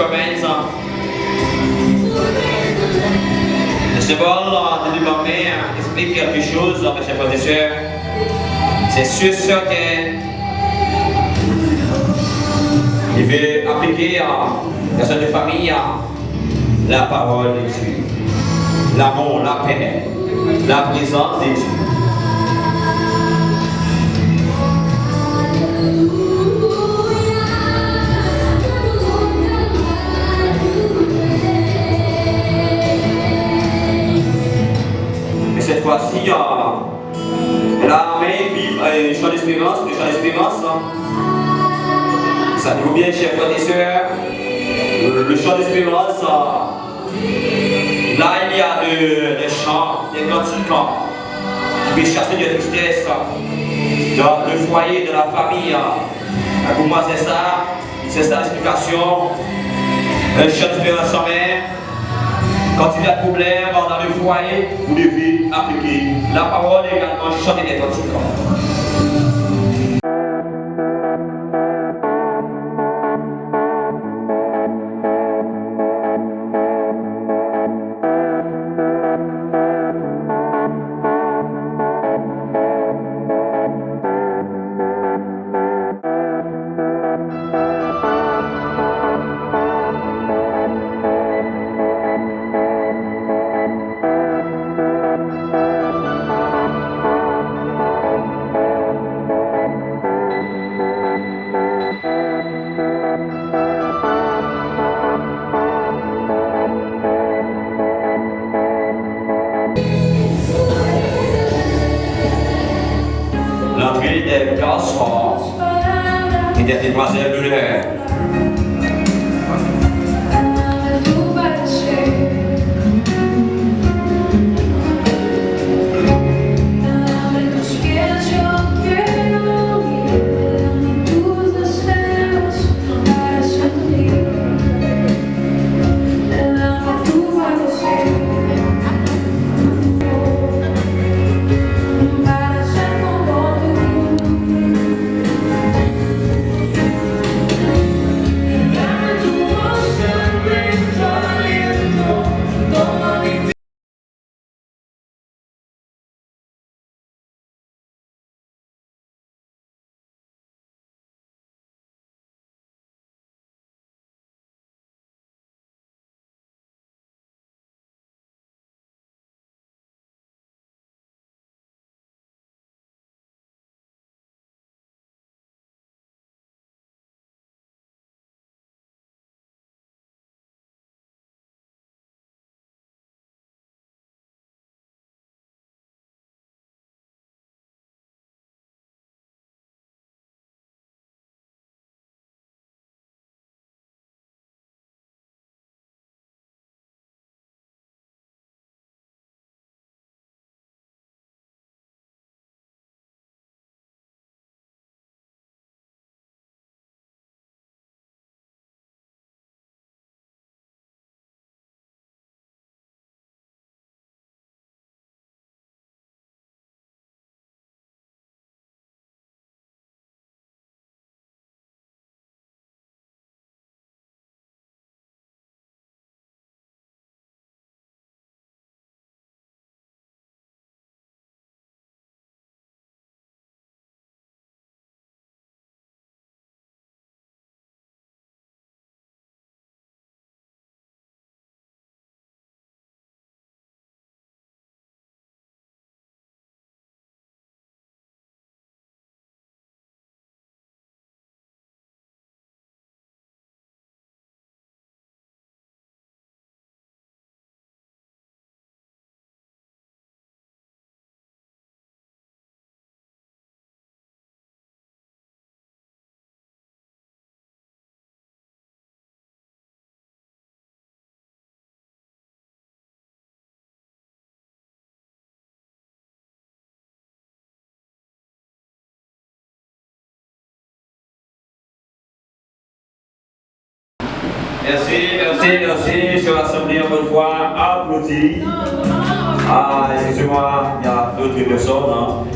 commence. C'est bon, de ma mère explique quelque chose, mes chers frères et sœurs. C'est sûr que il veut appliquer à cette famille la parole de Dieu, l'amour, la paix, la présence de Dieu. Mais cette fois-ci, elle a amené un champ d'espérance, ça nous bien, chers frères et sœurs, le champ d'espérance, là il y a des chants, des cantiques qui peuvent chasser de tristesse dans le foyer, de la famille. Pour moi c'est ça l'explication. Un champ d'espérance en main. Quand il y a des problèmes dans le foyer, vous devez appliquer la parole et également chanter des cantiques. L'entrée des garçons et des demoiselles de l'air. Merci, je suis rassemblé encore une fois, applaudi. Excusez-moi, il y a d'autres personnes.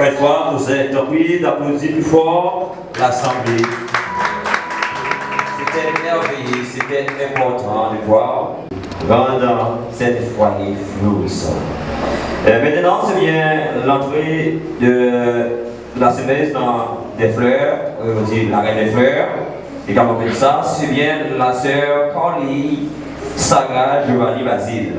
Une fois, vous êtes oui d'applaudir plus fort l'Assemblée. C'était merveilleux, c'était important de voir rendre cette foyer florissant. Maintenant, c'est bien l'entrée de la semence dans des fleurs, on dit la reine des fleurs. Et quand on fait ça, c'est bien la sœur Carly Sarah Giovanni Basile.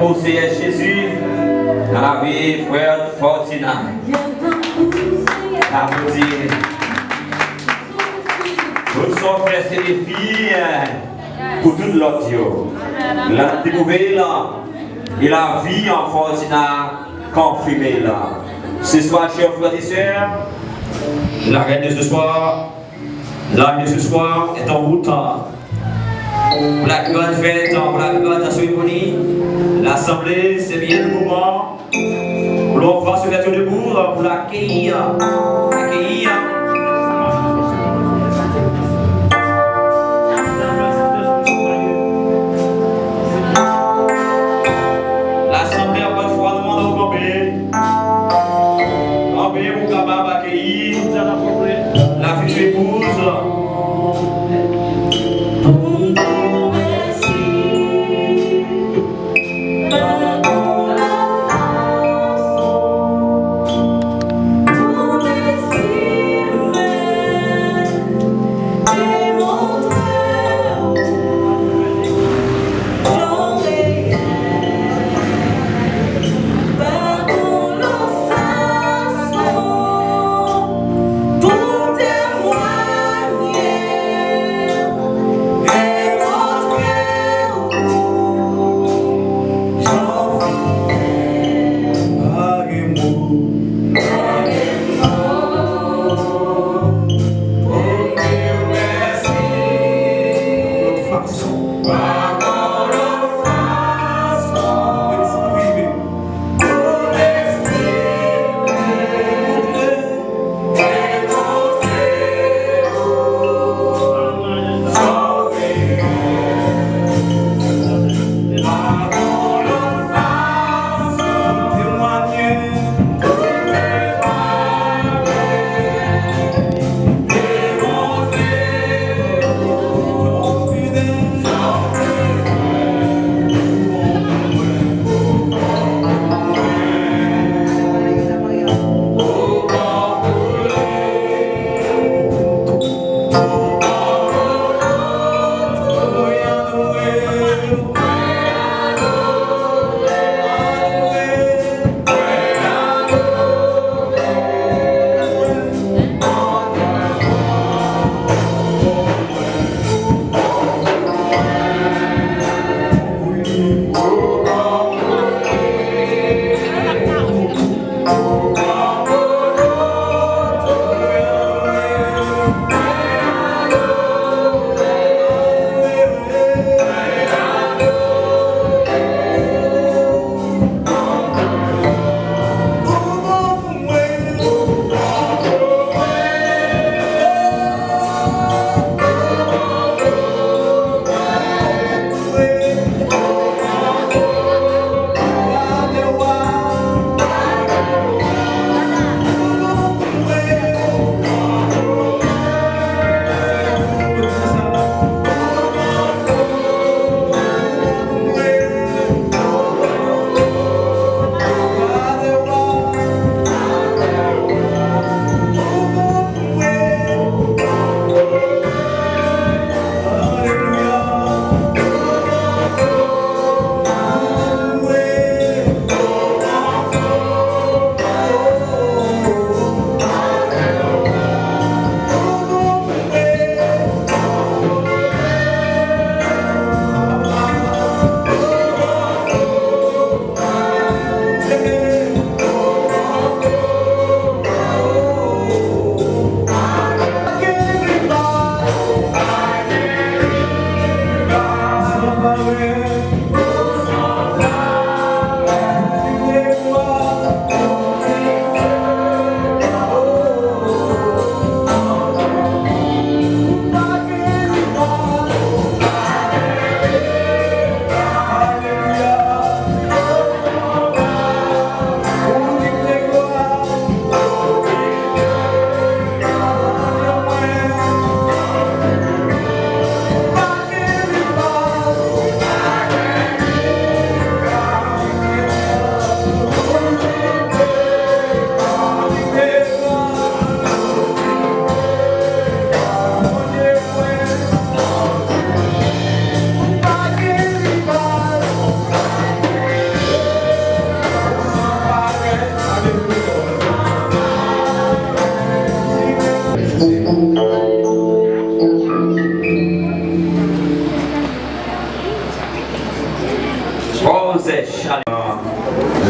pour Seigneur Jésus dans la vie, frère Fortina. Applaudissez. Nous sommes frères et filles pour toute l'autre. La découverte et la vie en Fortina confirmée là. Ce soir, chers frères et sœurs, la reine de ce soir, l'âme de ce soir est en route. Pour la grande fête, pour la grande cérémonie, l'assemblée, c'est bien le moment où l'on va se mettre debout pour l'accueillir. L'assemblée, encore une fois, demande au campé. Campé pour capable accueillir la future épouse. Pour témoigner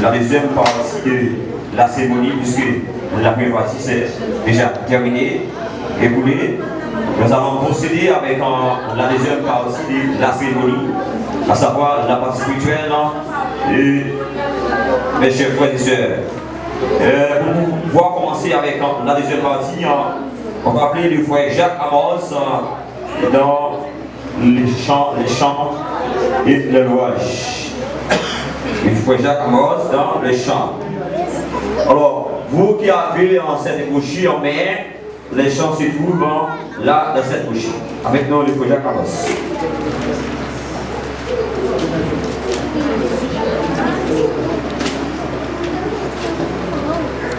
la deuxième partie de la cérémonie, puisque la première partie c'est déjà terminé, écoulé. Nous allons procéder avec la deuxième partie de la cérémonie, à savoir la partie spirituelle et mes chers frères et sœurs. Pour pouvoir commencer avec la deuxième partie, on va appeler le frère Jacques Amos dans les chants et le louage. Le frère Jacques Amos dans les chants. Alors, vous qui avez cette bouchée en main, les chants se trouvent là dans cette bouchée. Avec nous, le frère Jacques Amos.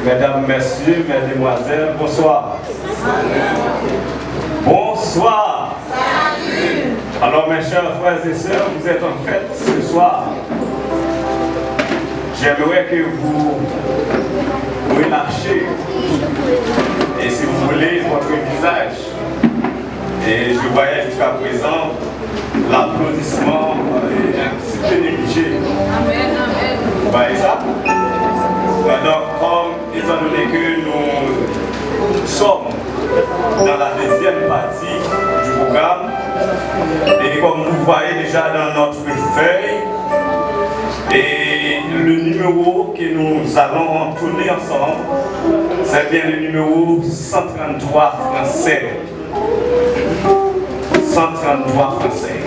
Mesdames, Messieurs, Mesdemoiselles, bonsoir. Bonsoir. Alors mes chers frères et sœurs, vous êtes en fête ce soir. J'aimerais que vous relâchiez et si vous voulez votre visage. Et je voyais jusqu'à présent l'applaudissement un petit peu négligé. Amen, amen. Vous voyez ça? Donc, étant donné que nous sommes dans la deuxième partie du programme, et comme vous voyez déjà dans notre feuille, et le numéro que nous allons tourner ensemble, c'est bien le numéro 133 français. 133 français.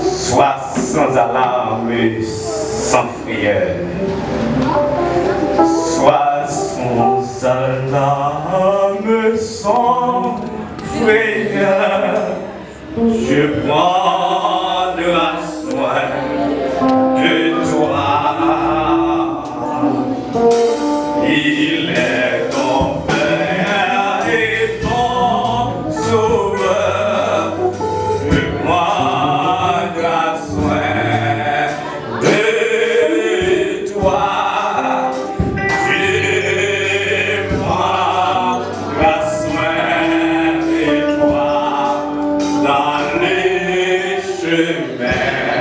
Soit sans alarme et sans prière. Soit sans alarme, sans frayeur, je prendrai soin de toi. Il est ton Père et ton Sauveur, je prendrai soin de toi. Man.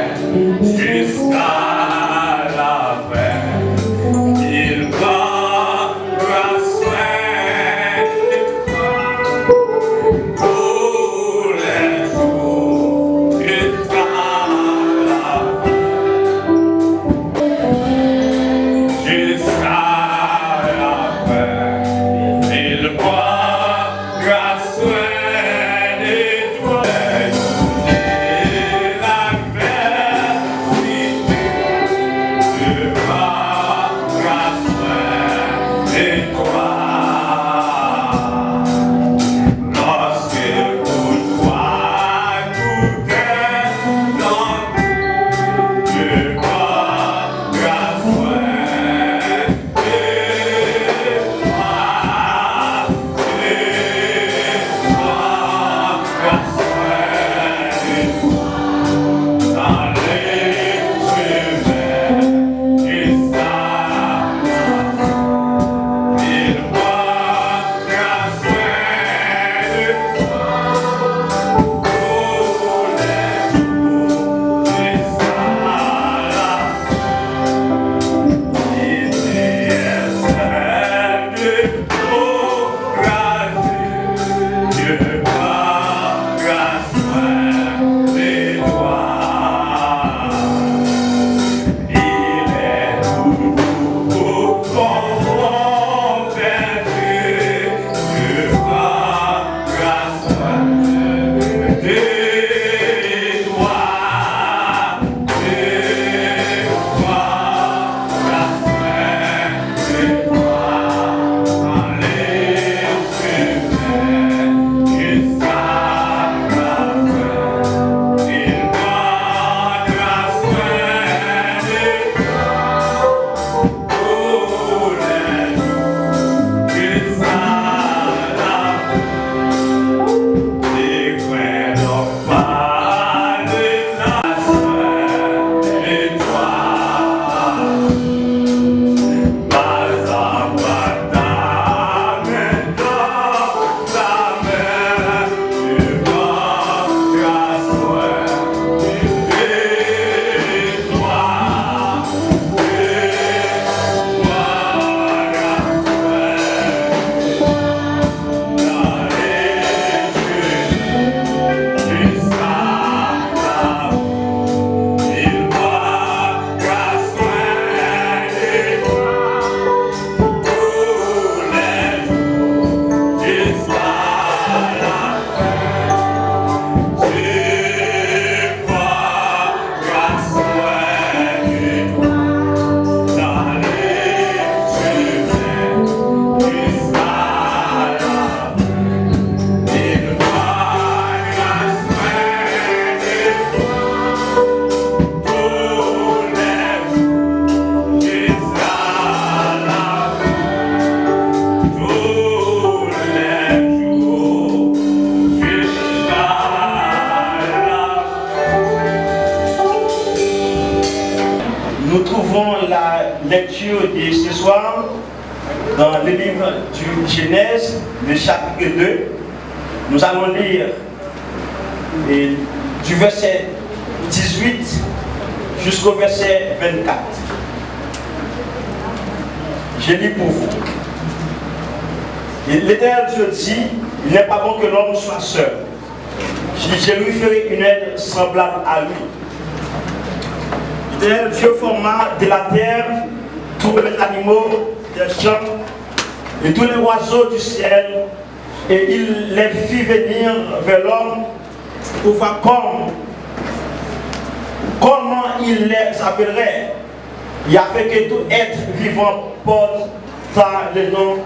nous trouvons la lecture de ce soir dans le livre du Genèse, le chapitre 2. Nous allons lire du verset 18 jusqu'au verset 24. Je lis pour vous. L'Éternel Dieu dit, il n'est pas bon que l'homme soit seul. Je lui ferai une aide semblable à lui. L'Éternel Dieu forma de la terre tous les animaux des champs et tous les oiseaux du ciel, et il les fit venir vers l'homme pour voir comment il les appellerait. Il a fait que tout être vivant porte le nom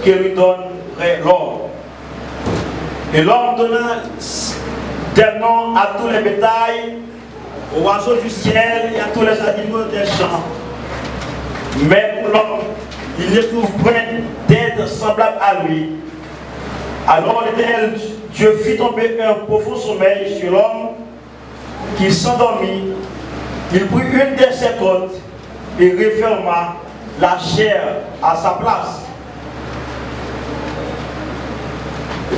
que lui donnerait l'homme. Et l'homme donna des noms à tous les bétails, aux oiseaux du ciel et à tous les animaux des champs. Mais pour l'homme, il ne trouve point d'aide semblable à lui. Alors l'Éternel Dieu fit tomber un profond sommeil sur l'homme qui s'endormit. Il prit une de ses côtes et referma la chair à sa place.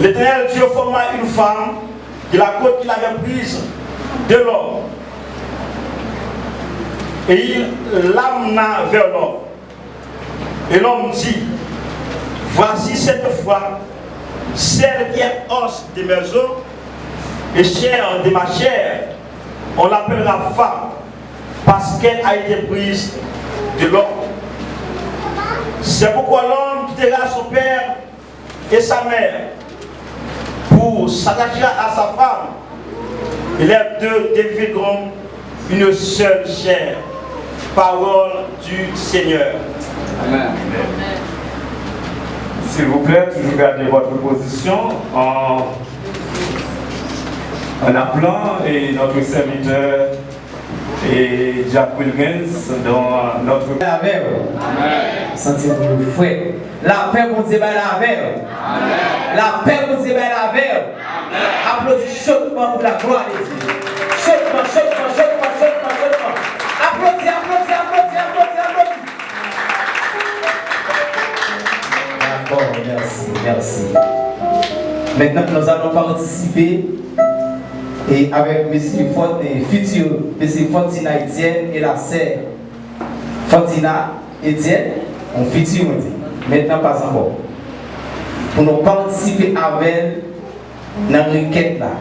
L'Éternel Dieu forma une femme de la côte qu'il avait prise de l'homme. Et il l'amena vers l'homme. Et l'homme dit, voici cette fois, celle qui est os de mes os et chair de ma chair, on l'appellera femme, parce qu'elle a été prise de l'homme. C'est pourquoi l'homme quittera son père et sa mère pour s'attacher à sa femme, et les deux deviendront une seule chair. Parole du Seigneur. Amen. S'il vous plaît, toujours gardez votre position en appelant notre serviteur et Jack Wilkins dans notre... Amen. Sentez-vous le fouet. La paix, mon Dieu, la avec. La paix, mon Dieu, la avec. Applaudissez chaudement pour la gloire de Dieu. Chaudement, chaudement, chaudement, chaudement, chaudement. Applaudissez, applaudissez, applaudissez, applaudissez, applaudissez. D'accord, merci, merci. Maintenant, nous allons participer et avec M. futur M. Fortina Etienne et la sœur Fortina Etienne, on futur, on dit. Maintenant, pas encore. Pour nous participer avec dans une requête là,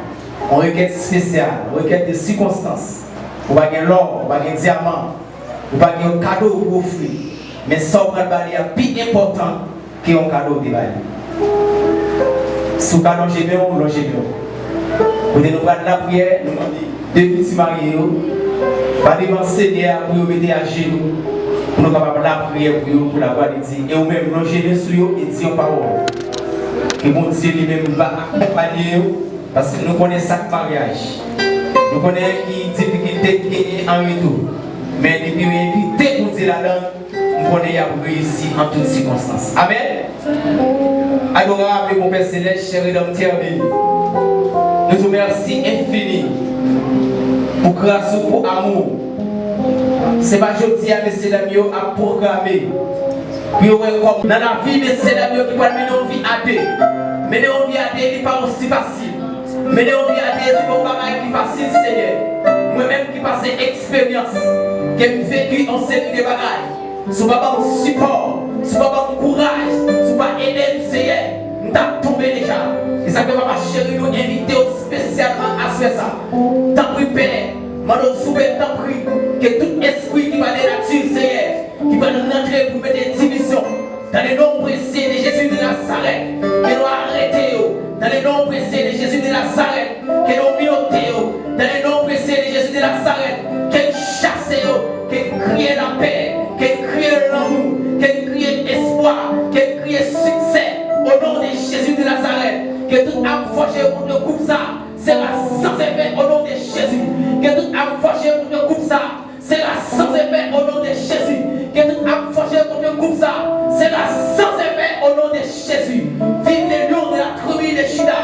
une requête spéciale, une requête de circonstances. Vous n'avez pas l'or, vous n'avez pas de diamant, vous n'avez pas un cadeau pour offrir. Mais ça, vous avez un plus important qu'un cadeau de bail. Si vous avez longé bien, vous longez bien. Vous devez nous prendre la prière, nous demander deux petits mariés, pas devant Seigneur pour vous mettre à genoux, pour nous capables la prière pour la voix de Dieu. Et vous-même longez bien sur vous et dire en parole. Que mon Dieu lui-même va accompagner parce que nous connaissons chaque mariage. Nous connaissons les difficultés qui sont en retour. Mais depuis invité pour Dieu là-dedans, nous connaissons réussi en toutes circonstances. Amen. Adorable mon Père Céleste, cher Rédempteur béni. Nous vous remercions infini pour grâce ou pour amour. Ce n'est pas aujourd'hui à messieurs dames à programmer. Puis comme dans la vie, messieurs dames qui peuvent mener une vie à deux. Mener une vie à deux, ce n'est pas aussi facile. Mener une vie à deux, ce n'est pas un travail qui est facile, Seigneur. Moi-même qui passe expérience, qui ai vécu en série de bagages. Si vous n'avez pas de support, si vous n'avez pas de courage, si vous n'avez pas aidé le Seigneur, nous avons tombé déjà. Et ça fait ma chérie nous inviter spécialement à faire ça. Tant pis, Père, je souhaite tant pis que tout esprit qui va de la nature, Seigneur, qui va nous rentrer pour mettre des divisions dans les noms précieux de Jésus de Nazareth, que nous arrêtons. Dans les noms précieux de Jésus de Nazareth, que nous minotons. Dans les noms précieux de Jésus de Nazareth, que nous chassons, que nous crions la paix, que nous crions l'amour, que nous crions l'espoir, que nous crions succès. Au nom de Jésus de Nazareth, que toute âme forgée pour nous couper ça sera sans effet au nom de Jésus. Que toute âme forgée pour nous couper ça sera sans effet au nom de Jésus. Que toute âme forgée pour nous couper ça sera sans effet au nom de Jésus. Vive les lions de la tribu de Juda.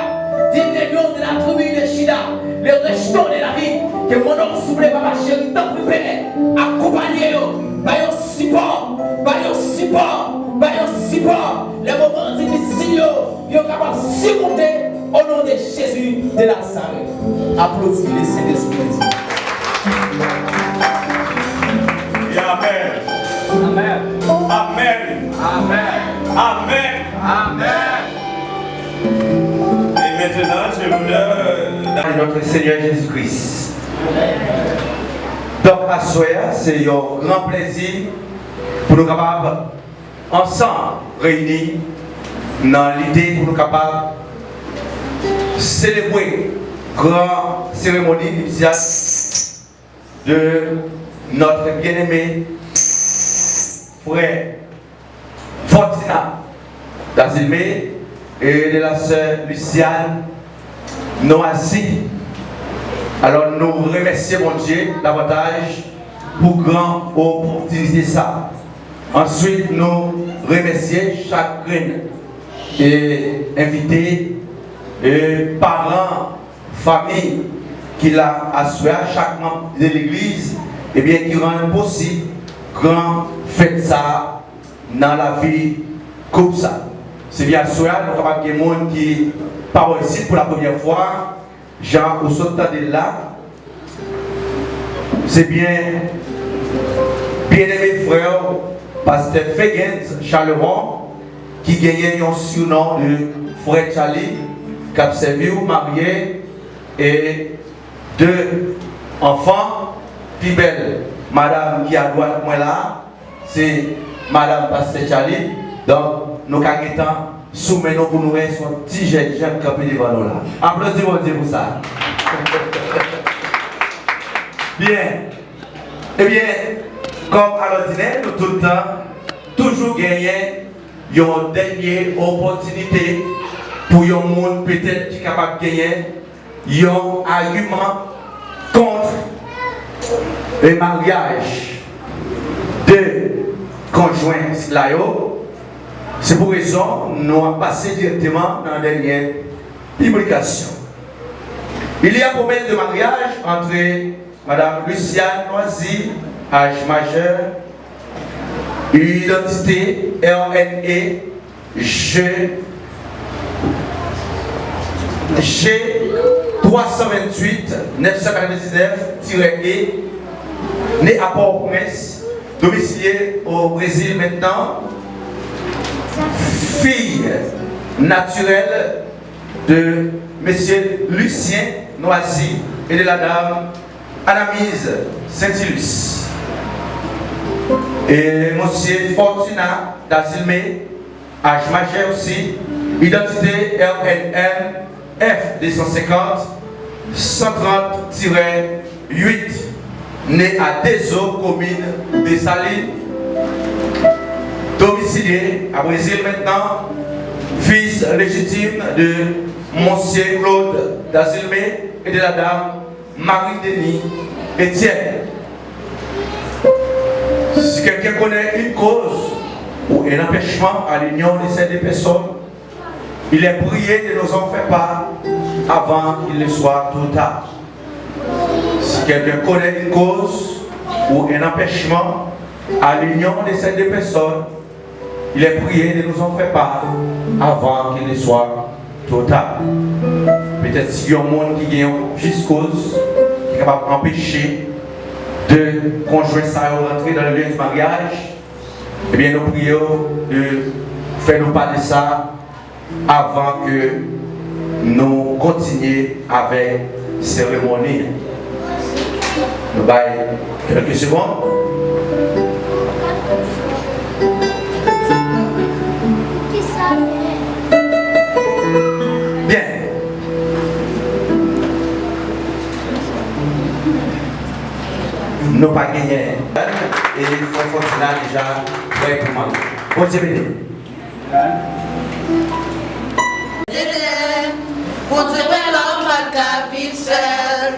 Vive les lions de la tribu de Juda. Les rejetons de la vie. Que mon nom souffle par ma chérie, tant plus père. Accompagnez-nous. support, les moments difficiles, ils sont capables de surmonter au nom de Jésus de Nazareth. Applaudissez le Saint-Esprit. Amen. Amen. Amen. Amen. Amen. Amen. Et maintenant, j'ai l'honneur de notre Seigneur Jésus-Christ. Donc, à soir, c'est un grand plaisir pour nous capables, ensemble, réunis dans l'idée pour nous capables de célébrer la grande cérémonie nuptiale de notre bien-aimé frère Fortina d'Azilmé et de la sœur Luciane Noasi. Alors nous remercions mon Dieu davantage pour grande opportunité ça. Ensuite nous remercions chacun et invité et parents, famille qui l'a assuré à chaque membre de l'église et bien qui rend possible grand fête ça dans la vie comme ça. C'est bien sûr, nous avons des gens qui parlent ici pour la première fois. Jean, au sautant de là, c'est bien aimé frère, pasteur Fegens Charleron, qui gagnait un surnom de frère Charlie, qui a servi ou marié, et deux enfants, plus belle, madame qui a droite moi là, c'est madame pasteur Charlie, donc nous avons soumettons pour nous être un petit jeune campé devant nous là. Applaudissez mon Dieu pour ça. Bien. Eh bien, comme à l'ordinaire, nous tout le temps, toujours gagner une dernière opportunité pour un monde peut-être qui est capable de gagner un argument contre le mariage de conjoints Slayo. C'est pour raison nous avons passé directement dans la dernière publication. Il y a promesse de mariage entre Madame Luciane Noisy, âge majeur, identité RNE G 328 999-E, né à Port-au-Prince, domicilié au Brésil maintenant. Fille naturelle de M. Lucien Noisy et de la dame Anamise Saint-Ilus. Et M. Fortuna d'Azilmé, âge majeur aussi, identité RNM F 250 130-8, né à Deso, commune de Salines. Domicilié à Brésil maintenant, fils légitime de Monsieur Claude d'Azilmé et de la dame Marie-Denis Etienne. Si quelqu'un connaît une cause ou un empêchement à l'union de ces deux personnes, il est prié de nous en faire part avant qu'il ne soit trop tard. Si quelqu'un connaît une cause ou un empêchement à l'union de ces deux personnes, il est prié de nous en faire part avant qu'il ne soit trop tard. Peut-être s'il y a un monde qui gagne juste cause, qui est capable d'empêcher de conjoindre ça et rentrer dans le lieu du mariage, eh bien nous prions de faire nous part de ça avant que nous continuions avec la cérémonie. Nous baillons quelques secondes. Bien. Nous pas gagné. Et il faut continuer déjà prêt pour moi. Bon Dieu béni. Pour te l'homme pas qu'à vivre seul,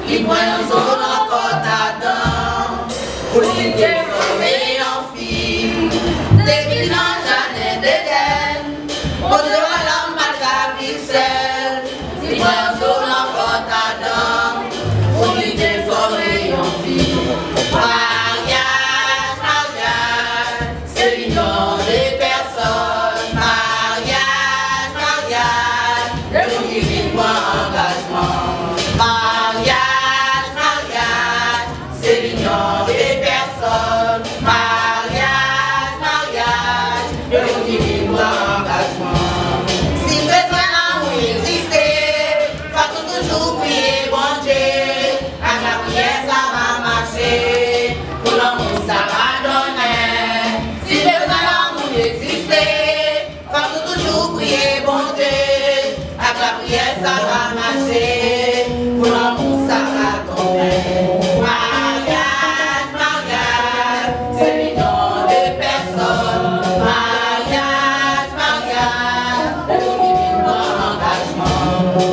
il prend un zone encore t'attend. Pour lui déformer en fille, depuis l'année d'Éden. Pour te l'homme pas qu'à vivre seul, il prend un zone encore t'attend. Pour lui déformer en fille. Mariage, mariage, c'est l'union ça va marcher, pour l'amour ça va tomber. Mariage, mariage, c'est millions de personnes. Mariage, mariage, le minimum engagement.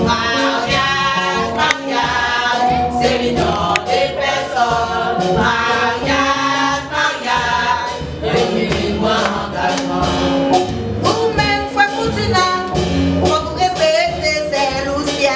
Mariage, mariage, c'est millions de personnes. Mariage, mariage, le minimum engagement. Vous-même, faut continuer, faut vous respecter, c'est l'outil.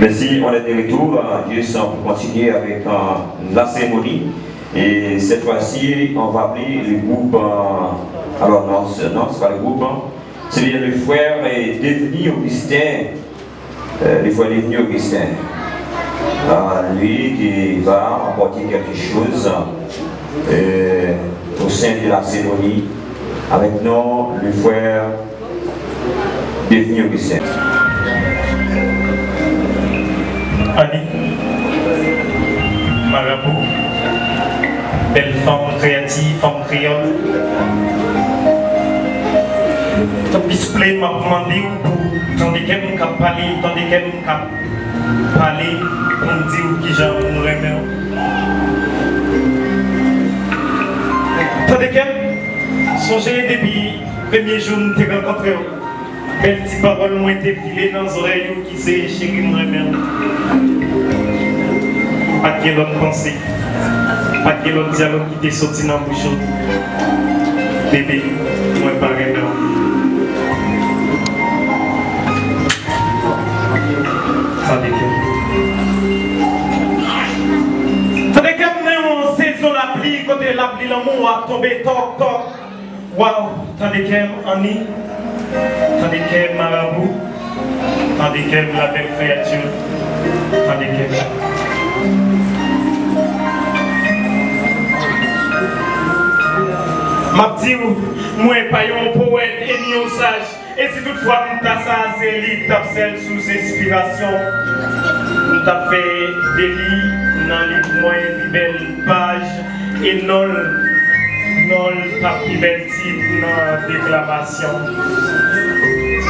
Merci, on est de retour. Juste pour continuer avec la cérémonie. Et cette fois-ci, on va appeler le groupe. Alors, non, c'est pas le groupe. C'est bien le frère devenu Augustin. Le frère devenu Augustin. Lui qui va apporter quelque chose au sein de la cérémonie. Avec nous, le frère devenu Augustin. Annie, marabout, belle femme créative, femme créole. Tant display m'a demandé tandis qu'elle m'a parlé, tandis qu'elle m'a parlé, on me dit qui j'en remets. Tandis qu'elle, songez depuis le premier jour où nous avons rencontré. Belle petite parole m'ont été filées dans les oreilles qui s'est chérie me remet. Pas de l'autre pensée, pas de l'autre dialogue qui t'est sorti dans la bouche. Bébé, moi pas remet. Tandis que nous avons saison la pluie, côté la pluie, l'amour a tombé, toc, toc. Waouh, tandis que Annie, tandis que marabout, tandis que la belle créature, tandis que. Ma petite, moi, pas un poète et ni un sage. Et si toutefois, nous avons ça, c'est lui, nous avons celle sous inspiration. Nous avons fait des livres dans les livres moyens, des belles pages. Et non, pas plus bel titre dans la déclamation.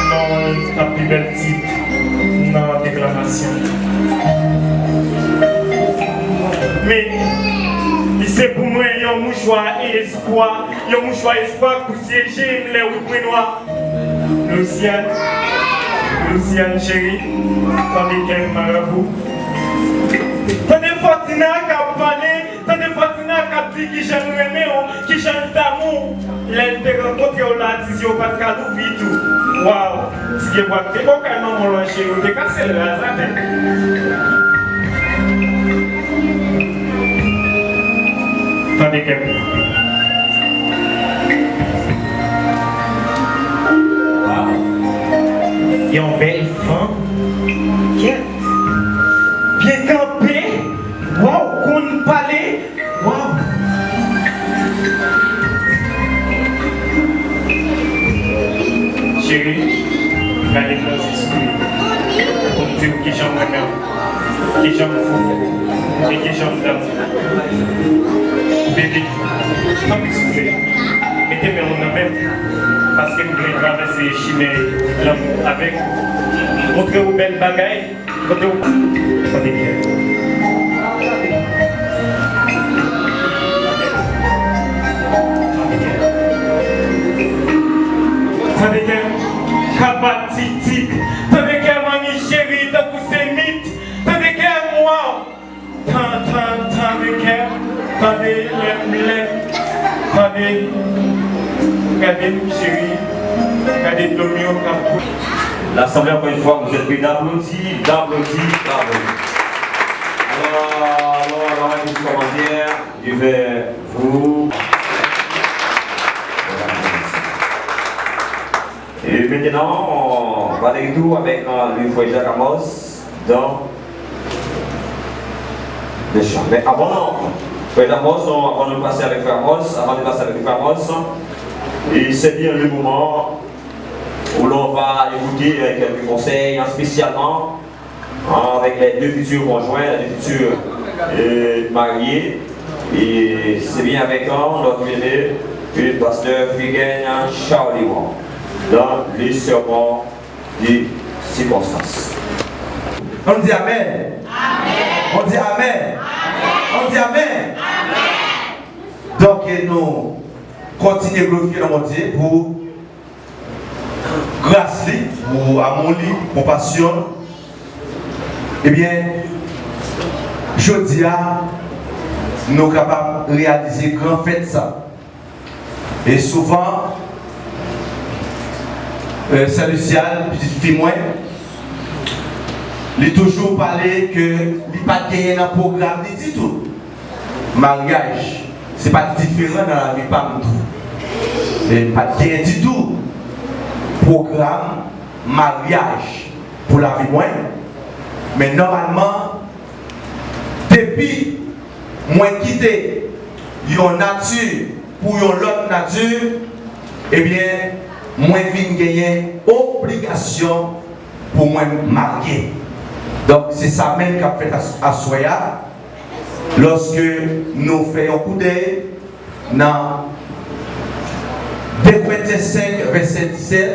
Non, pas plus bel titre dans la déclamation. Mais, c'est pour moi un mouchoir et espoir. Un mouchoir et espoir pour siéger les roues noirs. Luciane chérie, tandis qu'elle marabout. Tandis Fortina qui a parlé, tandis Fortina qui a dit qui j'aime aimer, qui j'aime d'amour. Elle te rencontre au là, si on pas de cadeau, vite tout. Waouh, si tu vois que tu es carrément mon chéri, tu es cassé le hasard. Tandis qu'elle. Il y a une belle femme qui est bien campée. Waouh, qu'on parlait. Waouh. Chérie, regardez nos esprits. Pour me dire qui j'aime vraiment, qui j'aime fou et qui j'aime d'amour. Bébé, tant que souffrir, mettez-moi en même. Parce que nous voulons traverser Chimay l'amour avec. Montrez-vous belle bagaille. Montrez-vous. Attendez bien. Attendez bien. Kabatitik. Attendez bien, mamie chérie, t'as poussé mythe. Attendez bien, moi. Attendez bien. Attendez, attendez. Regardez, chérie, regardez Domio Capou. L'Assemblée, encore une fois, vous êtes prêts d'applaudir, bravo. Alors, les commentaires, je vais vous. Et maintenant, on va aller tout avec le frère Jacques Amos dans le chant. Mais avant, frère Amos, avant de passer avec frère Amos, et c'est bien le moment où l'on va écouter quelques conseils, spécialement avec les deux futurs conjoints, les deux futurs mariés. Et c'est bien avec notre aîné, le pasteur Figen Charlie dans les sermons des circonstances. On dit Amen. On dit Amen. On dit Amen. Donc nous continuons à glorifier notre Dieu pour grâce, pour amour, pour passion. Eh bien, je dis à nous sommes capables de réaliser grand fait ça. Et souvent, c'est le ciel, petite fille moins, il a toujours parlé que il n'y a pas gagné dans le programme du tout. Mariage, ce n'est pas différent dans la vie, pas du tout. Il n'y a pas gagné du tout. Programme, mariage pour la vie moins. Mais normalement, depuis moi quitter une nature pour une autre nature, eh bien, moi viens gagner obligation pour moi marier. Donc c'est ça même qu'a fait à Soya lorsque nous faisons un coup d'œil dans 2 Corinthiens 5, verset 17,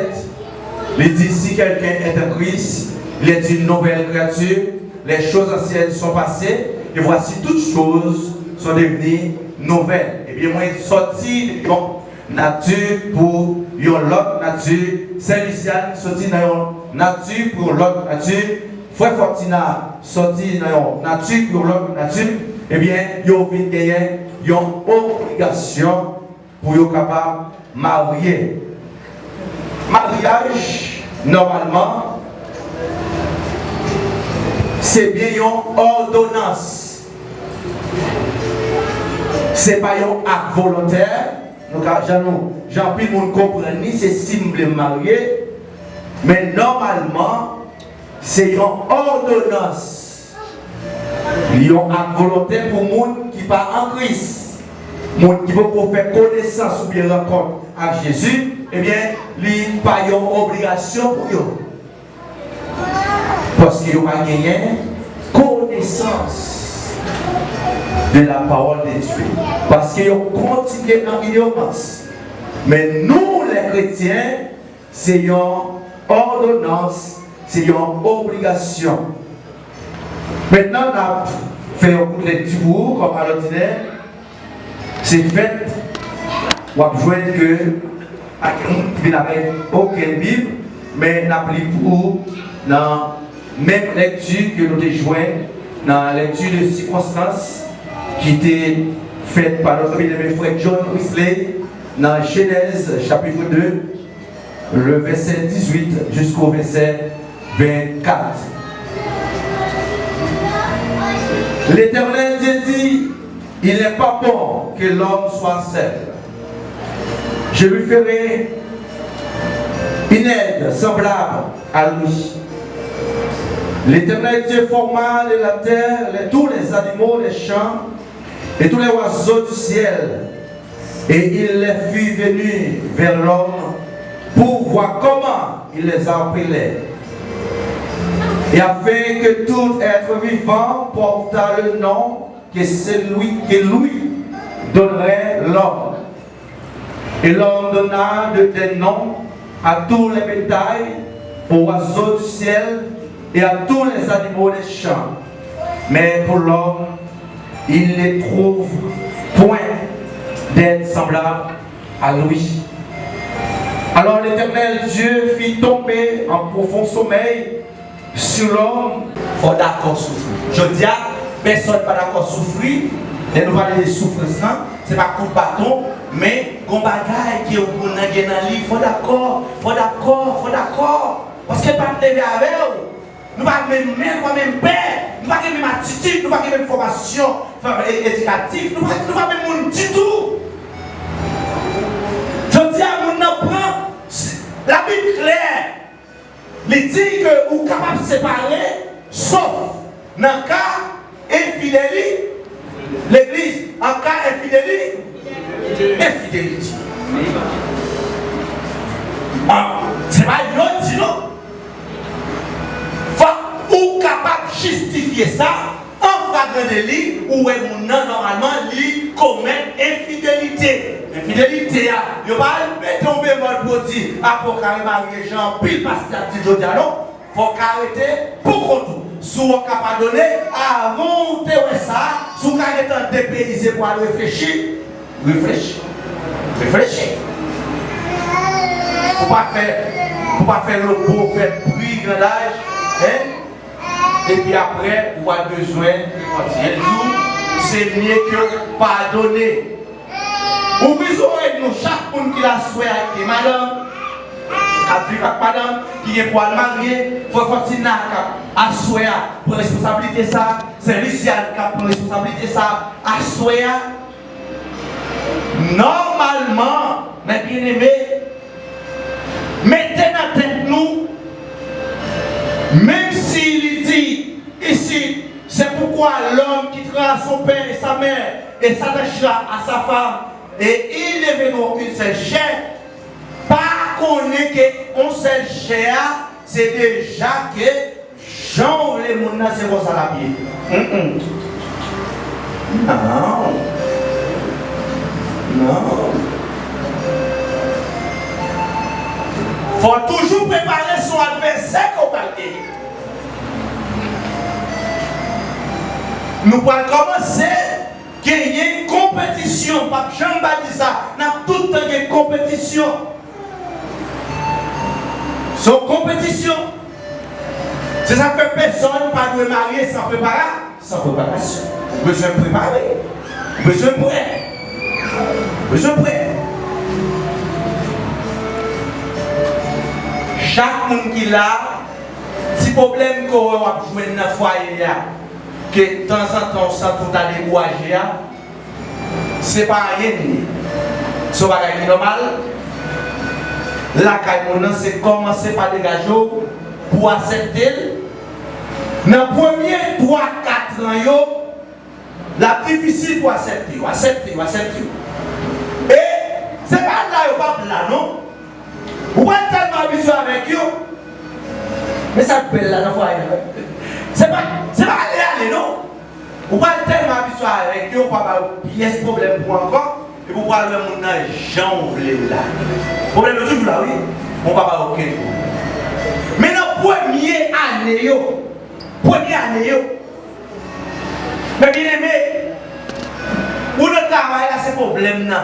il dit si quelqu'un est en Christ, il est une nouvelle créature, les choses anciennes sont passées, et voici toutes choses sont devenues nouvelles. Et bien moi sorti de nature pour une autre nature, Saint-Lucian sorti dans une nature pour l'autre nature, Frère Fortina sorti dans une nature pour l'autre nature, et bien ils ont gagné une obligation pour être capable de marier. Mariage, normalement, c'est bien une ordonnance. Ce n'est pas un acte volontaire. Jean-Pierre ne comprend ni c'est simple marié, mais normalement, c'est une ordonnance. Il y a un acte volontaire pour les gens qui ne sont pas en Christ. Les gens qui veulent faire connaissance ou bien rencontre avec Jésus, eh bien, ils n'ont pas une obligation pour eux. Parce qu'ils n'ont pas gagné connaissance de la parole de Dieu. Parce qu'ils ont continué dans l'ignorance. Mais nous, les chrétiens, c'est une ordonnance, c'est une obligation. Maintenant, on a fait un coup de lecture, comme à l'ordinaire. C'est fait, on va jouer que il n'y a aucune Bible, mais on a pris pour dans la même lecture que nous avons joué, dans la lecture de circonstances qui était faite par notre bien-aimé frère John Wesley dans Genèse chapitre 2, le verset 18 jusqu'au verset 24. L'Éternel dit, il n'est pas bon que l'homme soit seul. Je lui ferai une aide semblable à lui. L'Éternel Dieu forma de la terre tous les animaux des champs et tous les oiseaux du ciel. Et il les fit venir vers l'homme pour voir comment il les appelait. Et afin que tout être vivant portât le nom que lui donnerait l'homme. Et l'homme donna des noms à tous les bétails, aux oiseaux du ciel et à tous les animaux des champs. Mais pour l'homme, il ne trouve point d'aide semblable à lui. Alors l'Éternel Dieu fit tomber un profond sommeil sur l'homme. Il faut d'accord souffrir. Je dis à personne n'est pas d'accord souffrir. Et nous parlons de souffrance, ce n'est pas coup de bâton, mais qu'on bagaille qui est au bout d'un livre, il faut d'accord, faut d'accord. Parce que pas de avec eux. Nous ne pouvons même père, nous ne pouvons même attitude, nous ne pouvons même formation éducative, nous ne pouvons même monde du tout. Je dis à mon apprend, la Bible claire, il dit que vous êtes capable de séparer, sauf dans le cas infidélité, l'église, en cas infidélité, infidélité. Ce n'est pas une autre, sinon. Ou capable de justifier ça en flagrant délit ou est normalement lui commet infidélité. Infidélité, il ne va pas tomber dans le produit apocalypse marié Jean pile pasteur Tidjodiano. Il faut arrêter pour contre. Si on est capable de donner avant de faire ça, si on est dépaysé pour aller réfléchir, réfléchir. Pour pas faire le beau fait bruit grandage. Et puis après, on a besoin de continuer. C'est mieux que pardonner. Ou besoin de nous, chaque monde qui l'a souhaité, madame, qui vit avec madame, qui est pour le marier, faut Fortina qui a assoya pour responsabilité ça, c'est Luciane qui a pour responsabilité ça, assoya. Normalement, mes bien-aimés, mettez dans la tête nous, même s'il dit ici, c'est pourquoi l'homme quittera son père et sa mère et s'attachera à sa femme et il deviendra une seule chair. Pas qu'on est qu'une seule chair, c'est déjà que Jean les mounas c'est pour ça la vie. Non. Non. Faut toujours préparer son adversaire au parti. Nous allons commencer à gagner une compétition. Pape Jean dit ça. Nous avons tout le temps une compétition. Son compétition. C'est ça que personne ne peut pas marier sans préparation. Sans préparation. Besoin de préparer. Besoin de prêt. Besoin de prêt. Chaque monde qui a, si problème qu'on a joué dans le foyer, que de temps en temps, ça tout a découragé, c'est pas rien. C'est pas rien normal. La caille, c'est commencer par dégager pour accepter. Dans les premiers 3-4 ans, la difficile pour accepter. Et c'est pas là, pas là, non? Vous êtes tellement habitué avec eux. Mais ça peut être là, non? C'est pas aller, non? Vous êtes tellement habitué avec eux, vous n'avez pas de problème pour encore. Et vous parlez de mon janvier là. Le problème est toujours là, oui. On va pas aucun. Mais dans la première année, mais bien aimé, pour notre travail, là, c'est problème là.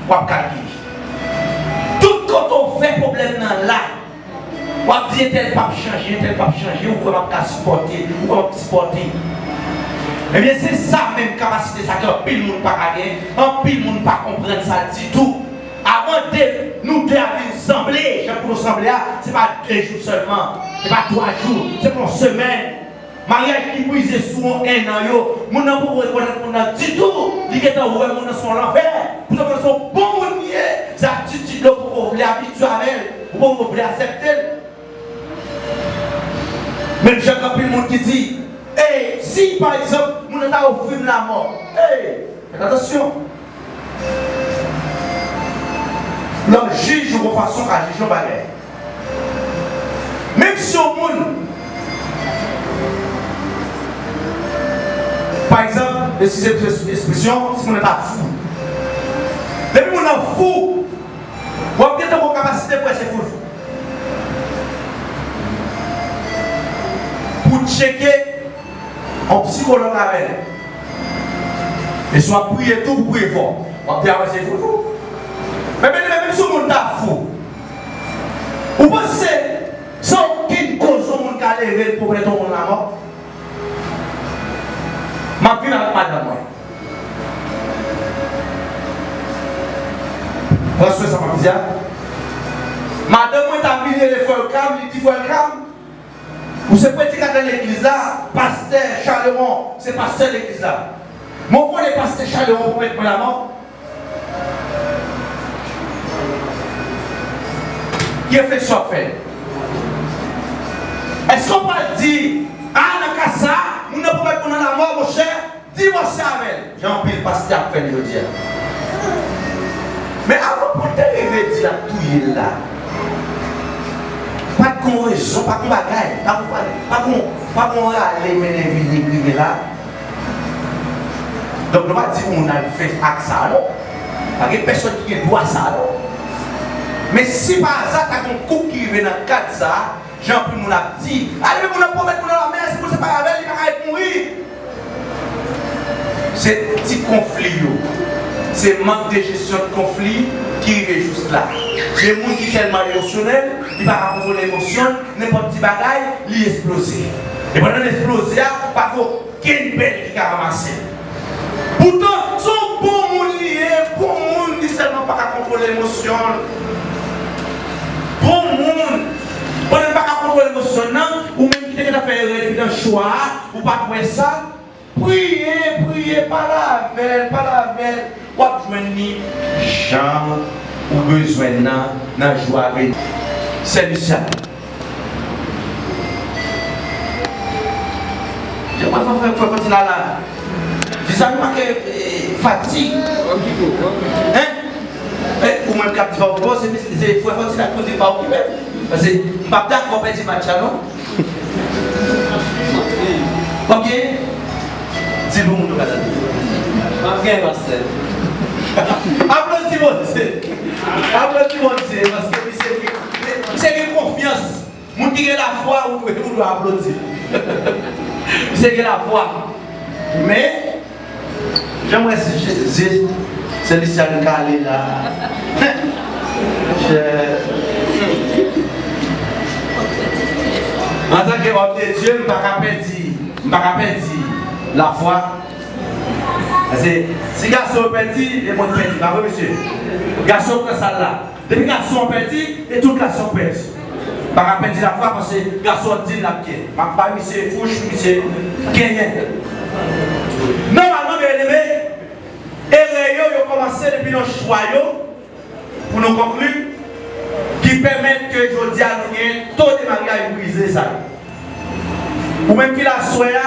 Vous avez tout quand on fait problème là, vous avez dit tel pas changer, ou comment pas supporter, ou comment supporter. Eh bien, c'est ça même capacité, ça que pile monde pas gagner, un pile monde pas comprendre ça du tout. Avant de nous assembler, pour nous assembler, ce n'est pas 2 jours seulement, ce n'est pas 3 jours, c'est pour une semaine. Mariage qui brise sur un an, mon n'a pas reconnaître mon a du tout, dit que dans ouais mon sont l'enfer, pour ça sont bon monier, ça attitude pour vous l'habituer à elle, pour vous l'accepter. Même j'ai compris le monde qui dit hey, si par exemple, nous avons offert la mort, hey, faites attention. L'homme juge de façon à juger bagarre. Même si au monde, par exemple, excusez l'expression, si on n'est pas fou. Depuis qu'on est fou, vous avez peut-être vos capacités pour être fou. Pour checker en psychologue avec elle. Et soit prier tout pour prier fort. On va dire c'est fou. Mais même si on est fou, vous pensez sans aucune cause au monde qui a levé pour mettre au monde la mort. Ma vie avec madame. Parce que ça m'a dit. Madame, moi, t'as vu les welcome, il dit welcome. Vous savez petit cas dans l'église là, pasteur Chaleron, c'est pasteur de l'église là. Mon point est pasteur Chaleron pour mettre la mort. Qui réflexion fait? Est-ce qu'on va dire, ah, dans le cas ça, nous ne pouvons pas mettre la mort, mon cher, divorcer avec elle. J'ai envie de passer à faire le dire. Mais avant pour te réveiller, dire tout là. Pas de raison, pas de bagaille, pas qu'on aller mener les privées là. Donc, nous ne va pas dire qu'on a fait avec ça, non? Parce qu'il y a personne qui doit ça, non? Mais si par hasard, tu as un coup qui vient dans le cadre de ça, Jean-Pierre nous l'a dit, allez, vous ne pouvez pas mettre la mer, c'est pour ça que il va mourir. C'est petit conflit, c'est manque de gestion de conflit qui est juste là. Les gens qui sont tellement émotionnels, ils ne peuvent pas contrôler l'émotion, n'importe petit bagaille, ils explosent. Et pendant l'explosion, pas aucune belle qui a ramassé. Pourtant, son bon monde lié, bon monde qui ne seulement pas contrôler l'émotion. Bon monde monde. Pendant que pas contrôler l'émotion, ou même qui t'a fait un choix, ou pas trouver ça, priez, pas la veille, ou joindre Jean, ou besoin dans joie avec. C'est du ça. Je crois qu'il faut continuer là. Je sais pas que fatigue. Hein? Ou même quand tu vas au boss, c'est faut continuer à causer pas occupé. Parce que je ne suis pas d'accord avec ce match, non? Ok? C'est bon, nous allons. Ok, pasteur. Applaudissez-moi, parce que c'est une confiance. Mon qui a la foi, vous doit applaudir. C'est la foi. Mais, j'aimerais dire, c'est le ciel calé là. En tant qu'homme de Dieu, je ne peux pas perdre la foi. Si garçon petit, et moi petit, pas vrai monsieur. Garçon prend ça là. Depuis garçon petit, et toute garçon petit. Par perdre la foi parce que garçon dit la pied. Ma pas monsieur fouche, monsieur gagné. Normalement, bien aimé, et réunion ont commencé depuis nos choix pour nous conclure, qui permettent que je dis à nous taux de mariage brisé ça. Ou même qu'il a souhaité,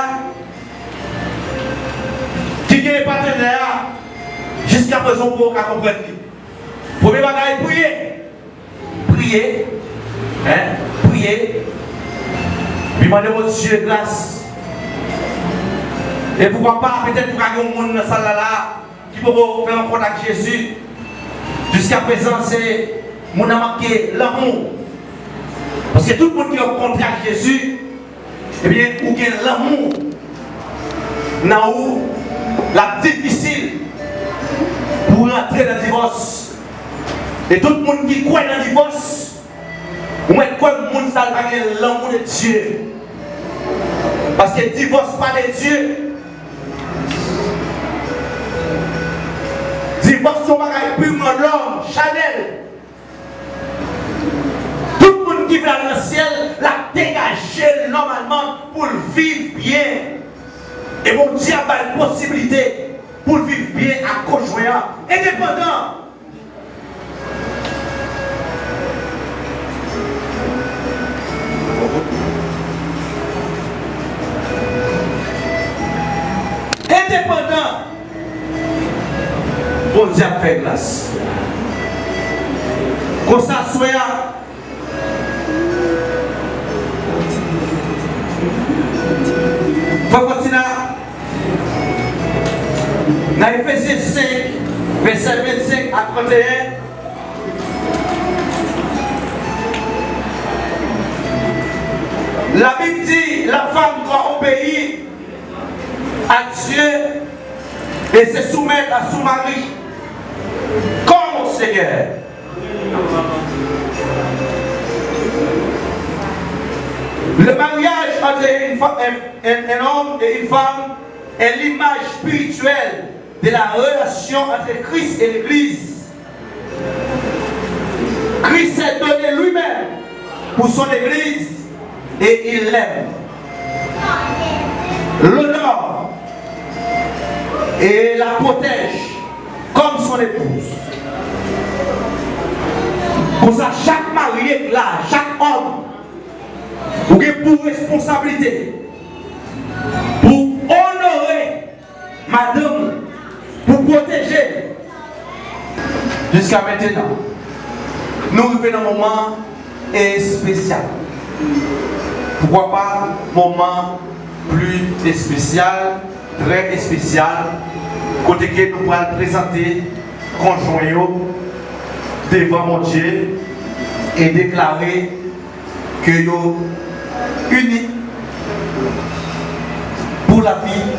qui est partenaire, jusqu'à présent pour qu'on comprenne. Premier bagage, prier. Prier. Puis demander au Dieu grâce. Et pourquoi pas, peut-être pour qu'il y ait un monde dans salle là qui peut faire un contact avec Jésus. Jusqu'à présent, c'est mon a marqué l'amour. Parce que tout le monde qui a rencontré avec Jésus, eh bien, ou qu'il y a l'amour, dans où la difficile pour entrer dans le divorce. Et tout le monde qui croit dans le divorce, ou même quoi le monde ça l'amour de Dieu. Parce que le divorce pas de Dieu. Divorce c'est un bagage purement l'homme, Chanel. Tout le monde qui vient dans le ciel l'a dégagé normalement pour vivre bien. Et mon Dieu a une possibilité pour vivre bien à conjoint, indépendant. Indépendant. Bon Dieu a fait grâce. Qu'on s'assoit. Faut continuer. Dans Ephésiens 5, verset 25 à 31. La Bible dit la femme doit obéir à Dieu et se soumettre à son mari comme au Seigneur. Le mariage entre un homme et une femme est l'image spirituelle de la relation entre Christ et l'Église. Christ s'est donné lui-même pour son Église et il l'aime. L'honore et la protège comme son épouse. Pour ça, chaque marié là, chaque homme, vous avez pour responsabilité, pour honorer madame, pour protéger. Jusqu'à maintenant, nous vivons un moment spécial. Pourquoi pas un moment plus spécial, très spécial, côté que nous allons présenter conjoint devant mon Dieu et déclarer que nous unis pour la vie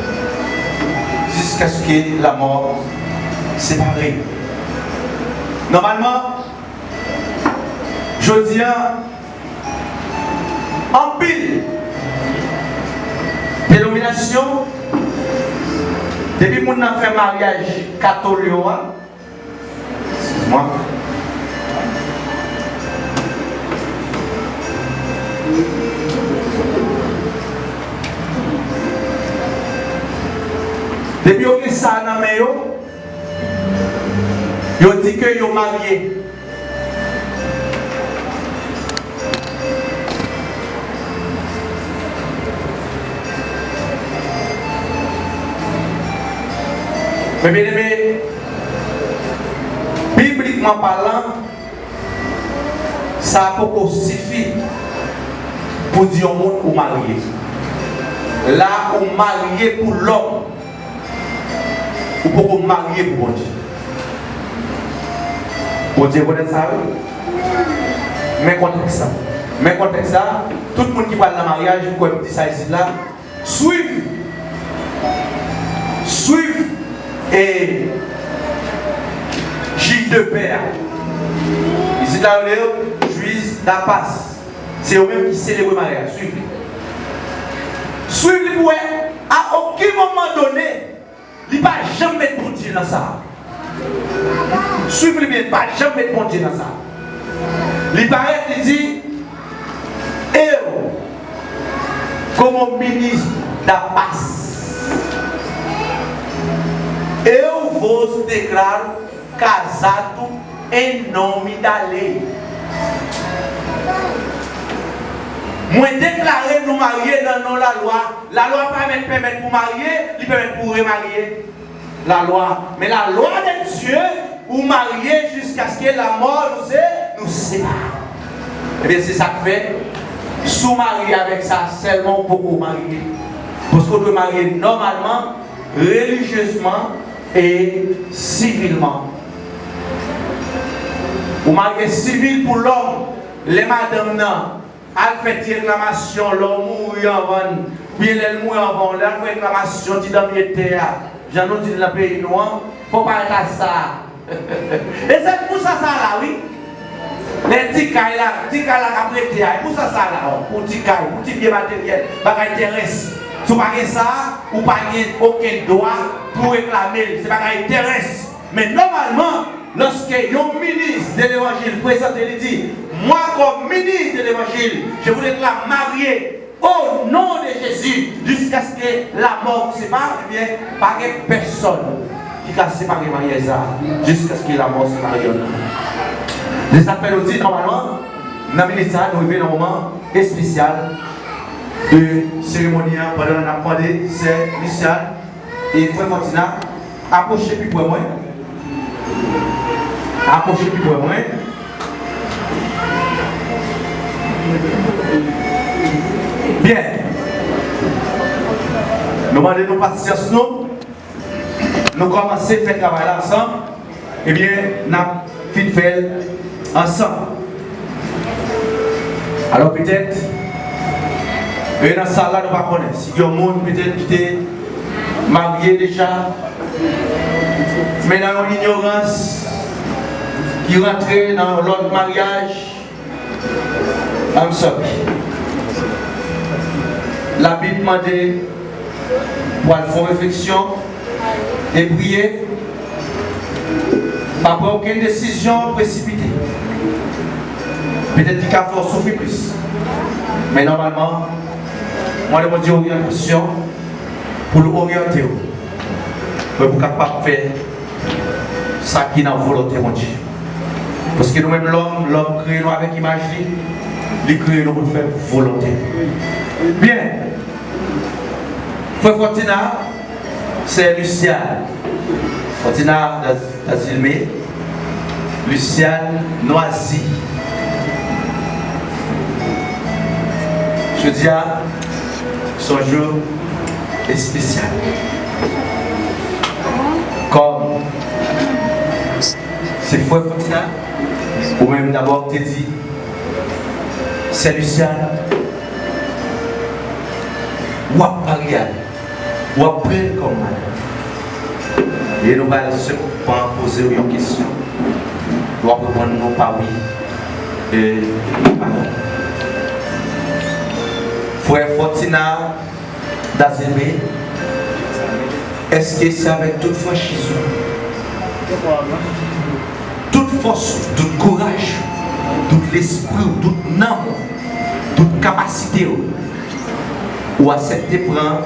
jusqu'à ce que la mort sépare. Normalement, je dis en pile dénomination depuis qu'on a fait mariage catholique, excuse-moi, Depuis qu'on a ça dans les mains, ils disent qu'ils sont mariés. Mais bien aimé, bibliquement parlant, ça n'a pas suffi pour dire au monde ou marié. Là, on marié pour l'homme, ou pour marier pour Dieu. Pour Dieu, vous êtes ça? Mais contexte ça. Mais contexte ça, tout le monde qui parle de mariage, comme dit ça ici là, suivez et Gilles de Père. Ici là, juiz d'Apas. C'est eux-mêmes qui célèbrent le mariage. Suivez. Suivez pour à aucun moment donné, il ne va jamais mettre bon Dieu dans ça. Suivez bien, il ne va jamais mettre bon Dieu dans ça. Il paraît, il dit, comme ministre d'Apas. Eu vos declaro casado em nome da lei. Moi déclaré nous marier dans la loi. La loi permet pour marier, il permet pour remarier. La loi. Mais la loi de Dieu, ou marier jusqu'à ce que la mort nous sépare. Et bien c'est ça que fait. Sous marier avec ça seulement pour vous marier. Parce qu'on doit marier normalement, religieusement et civilement. Ou marier civil pour l'homme, les madames non. Elle fait réclamation, l'homme mourit avant, bien elle mourit avant, elle fait réclamation, tu dois mieux terre. J'en ai dit dans le pays noir, il ne faut pas être à ça. Et c'est pour ça là, oui. Les petits cailles là, qui prêté, pour ça là, pour petits cailles, pour petits pieds matériels, pas intéresse. Si vous n'avez pas ça, vous n'avez aucun droit pour réclamer, c'est pas intéresse. Mais normalement, lorsque un ministre de l'évangile présente et dit, moi comme ministre de l'évangile, je vous déclare marié au nom de Jésus jusqu'à ce que la mort se sépare, eh bien, pas personne qui a séparé mariage jusqu'à ce que la mort se sépare. Les appels aussi, normalement, dans le ministère, nous arrivons dans un moment spécial de cérémonie pendant qu'on a demandé, c'est Luciane et Frère Fortina, approchez plus pour moi. Approchez plus pour moi. Bien. Nous demandons nos patience, nous commençons à faire le travail ensemble. Eh bien, nous avons fait ensemble. Alors peut-être, dans cette salle là, nous ne connaissons pas. Si il y a un monde peut-être qui est marié déjà, mais dans une ignorance, qui rentre dans l'autre mariage, I'm sorry. La Bible demande pour faire réflexion et prier, pas pour aucune décision précipitée. Peut-être qu'il faut souffrir plus. Mais normalement, moi je me dis orientation pour l'orienter. Pour être capable de faire ça qui est dans la volonté de Dieu. Parce que nous-mêmes, l'homme crée nous avec l'image, il crée nous pour faire volonté. Bien. Frère Fortina, c'est Luciane. Fortina d'Azilmé. Luciane Noisy. Je dis à son jour est spécial. Comme c'est Frère Fortina, ou même d'abord te dit, c'est Luciane. Ou à Marianne, ou à prendre comme madame. Et nous allons se poser une question. Nous allons répondre non pas oui et pas non. Frère Fortina d'Azémé, est-ce que c'est avec toute franchise, toute force, tout courage, tout l'esprit, tout âme toute capacité ou accepter prendre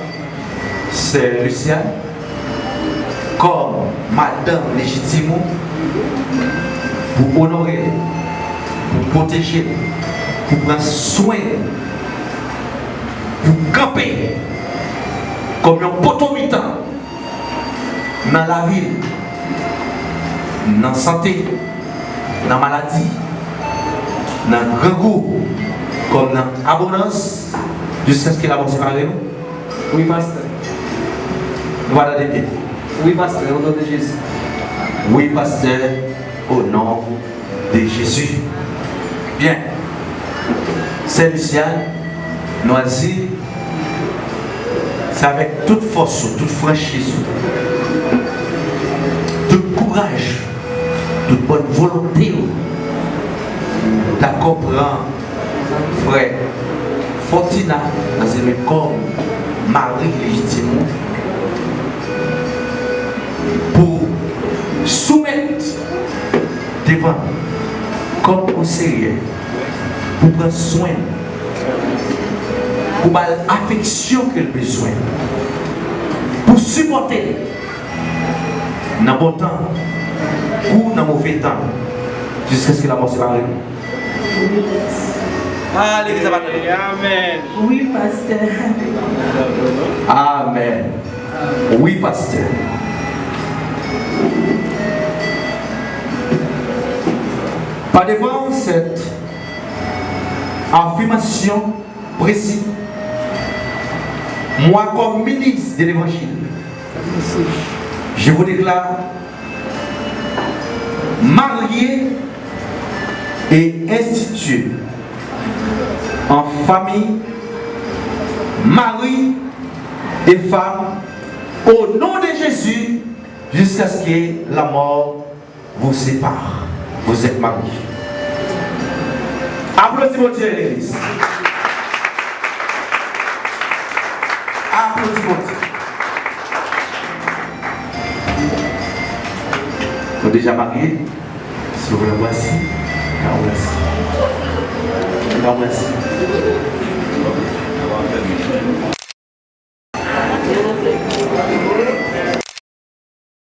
c'est Lucien comme madame légitime pour honorer, pour protéger, pour prendre soin, pour camper comme un poteau mitant dans la ville, dans la santé, dans la maladie, dans le grand goût, comme dans l'abondance, jusqu'à ce qu'il a séparé nous. Oui, pasteur. Voilà des pieds. Oui, pasteur, au nom de Jésus. Oui, pasteur, au nom de Jésus. Bien. C'est Lucien, Noisy, c'est avec toute force, toute franchise, tout courage, toute bonne volonté, d'accord, frère Fortina, dans une comme mari légitime, pour soumettre devant comme au sérieux, pour prendre soin, pour l'affection qu'elle a besoin, pour supporter dans le bon temps ou dans le mauvais temps, jusqu'à ce que la mort séparée. Ah, l'église va donner. Amen. Oui, pasteur. Amen. Oui, pasteur. Par devant cette affirmation précise, moi comme ministre de l'évangile, je vous déclare marié et institué en famille, mari et femme, au nom de Jésus, jusqu'à ce que la mort vous sépare. Vous êtes mariés. Applaudissez Dieu l'église. Applaudissez Dieu. Vous êtes déjà mariés? Si vous le voici, car voici. Car voici.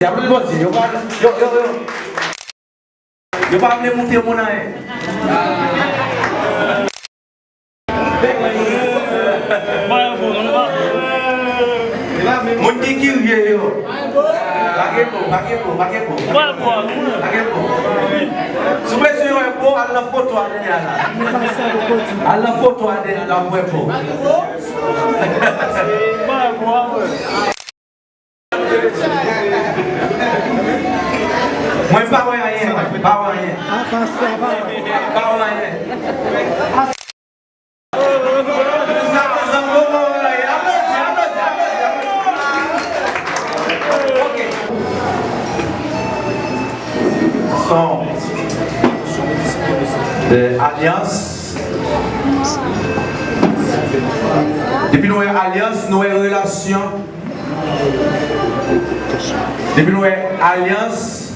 Applaudissez Dieu. Je ne vais pas me monter mon âme. Mon qui est si vous avez un pot, à la photo à la photo à la photo. Moi, pas rien, pas rien. Pas rien. Alliance. Depuis nos alliances, nos relations. Depuis nos alliances,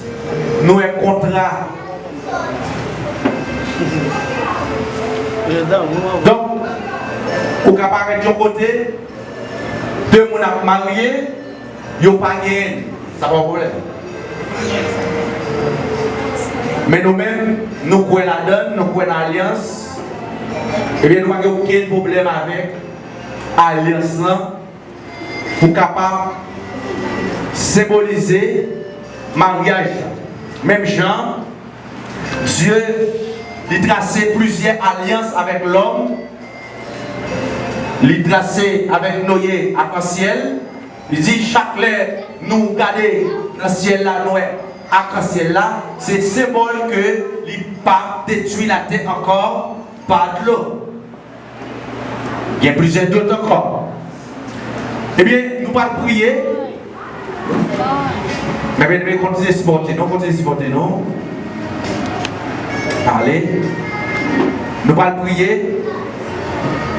nos contrats. Donc, au cas par de côté, deux personnes mariées, ils n'ont pas gagné. Ça va pas problème. Mais nous-mêmes, nous croyons la donne, nous croyons l'alliance. Et bien, nous n'avons aucun problème avec l'alliance pour capable symboliser le mariage. Même Jean, Dieu a tracé plusieurs alliances avec l'homme. Il a tracé avec Noé arc-en-ciel. Il dit chaque lait nous garder dans le ciel là, Noé. Arc-en-ciel là, c'est symbole que il pas détruit la terre encore par de l'eau. Il y a plusieurs d'autres encore. Eh bien, nous allons prier. Mais bien, nous continuons à supporter nous. Allez. Nous allons prier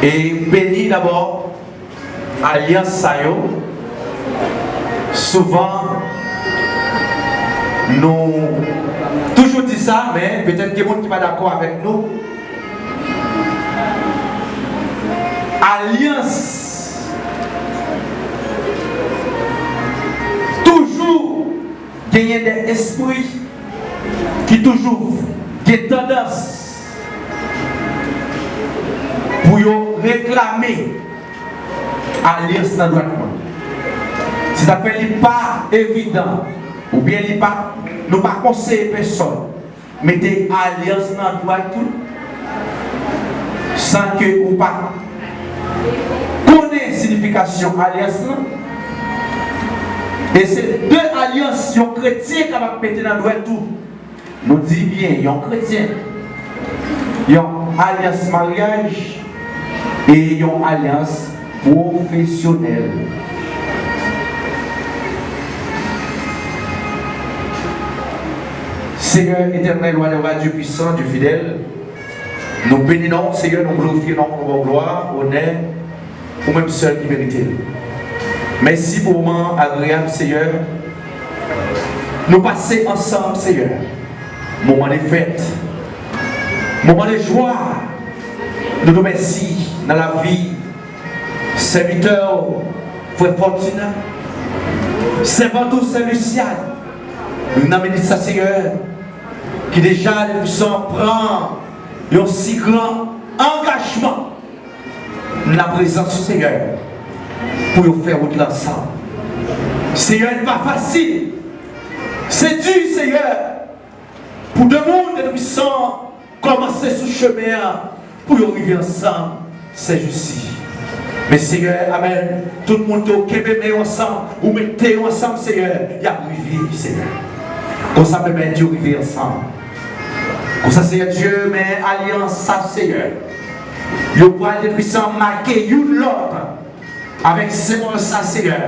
et bénir d'abord Alliance Sayo. Souvent, nous toujours dit ça, mais peut-être qu'il y a des gens qui ne sont pas d'accord avec nous. alliance toujours gagner des esprits qui toujours ont tendance pour réclamer alliance dans le droit. Si ça fait pas évident, ou bien nous pas conseiller personne, mettez alliance dans le droit tout, sans que ou pas connaît la signification alliance. Et ces deux alliances, sont chrétiens qui va mettre dans le droit tout. Nous disons bien, ils sont chrétiens. Ils ont alliance mariage et ils ont alliance professionnelle. Seigneur éternel, roi Dieu puissant, Dieu fidèle, nous bénissons, Seigneur, nous glorifions notre gloire, honneur, pour même seul qui mérite. Merci pour le moment agréable, Seigneur. Nous passer ensemble, Seigneur. Moment de fête, moment de joie. Nous nous remercions dans la vie. Serviteur, frère Fortuna, servant Saint Lucien. Nous avons dit ça, Seigneur, qui déjà le puissant prend un si grand engagement dans la présence du Seigneur pour faire route l'ensemble. Seigneur, n'est pas facile. C'est dur, Seigneur, pour deux mondes de puissants commencer ce chemin pour arriver ensemble. C'est juste. Mais Seigneur, Amen, tout le monde est ensemble, ou mettez ensemble, Seigneur, il y a arrivé, Seigneur. Comme ça, peut mettre Dieu arriver ensemble. Comme ça, Seigneur Dieu, mais alliance, ça, Seigneur. Le poil de puissants marqué l'autre avec ces mots, ça, Seigneur.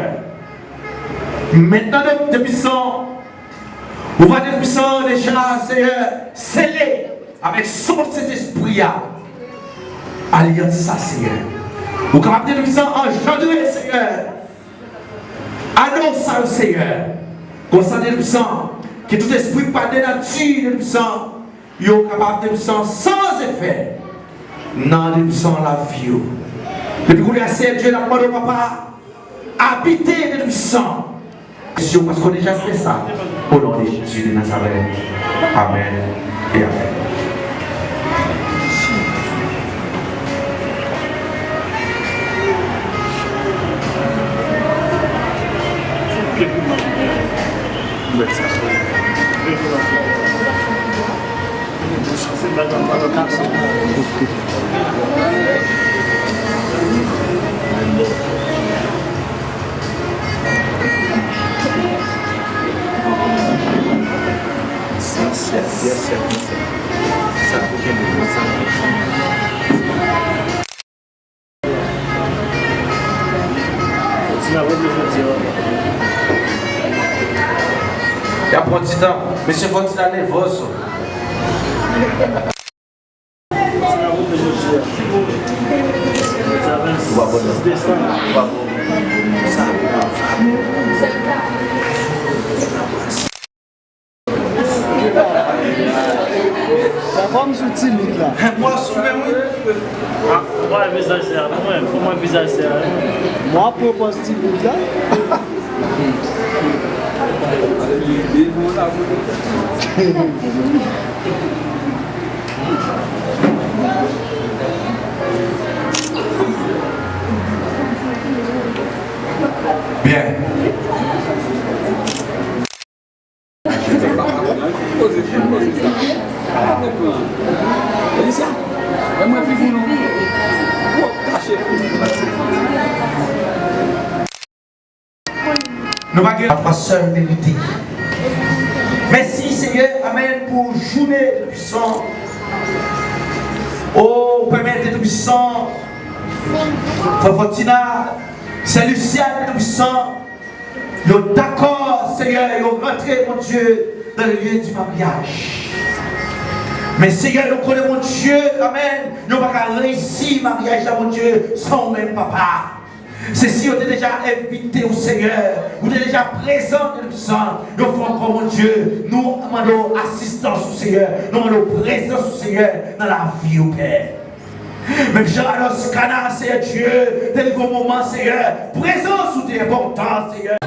Maintenant, de puissants, on va des puissants déjà, Seigneur, scellés avec son cet esprit. Alliance, ça, Seigneur. Vous capable de puissants engendrer, Seigneur. Annonce ça, Seigneur. Comme ça, des puissants, que tout esprit pas de nature, des puissants, ils sont capables de puissants sans effet. Non, des puissants la vie. Depuis que vous laissez Dieu la parole de papa, habiter des puissants. Parce qu'on a déjà fait ça. Au nom de Jésus de Nazareth. Amen et Amen. Il y a pas de temps. Monsieur Fontina nervoso. Vamos utile là. Moi, sous mes oui. Moi, visage là. Comment visage là? Moi, propose timide là. Bien. Nous va gagner la seule vérité. Merci Seigneur, Amen, pour journée de puissant. Oh, permettez de puissant. Frère Fortina, c'est Lucien de puissant. Nous d'accord, Seigneur, et nous rentrez, mon Dieu, dans le lieu du mariage. Mais Seigneur, nous connaissons, mon Dieu, Amen, nous ne pouvons pas réussir le mariage, mon Dieu, sans même papa. C'est si on est déjà invité au Seigneur, vous êtes déjà présent dans le sang, nous faisons encore, mon Dieu, nous demandons assistance au Seigneur, nous demandons présence au Seigneur dans la vie au Père. Même Jean-Alos Cana, Seigneur Dieu, tel qu'au moment, Seigneur, présence ou t'es important, Seigneur.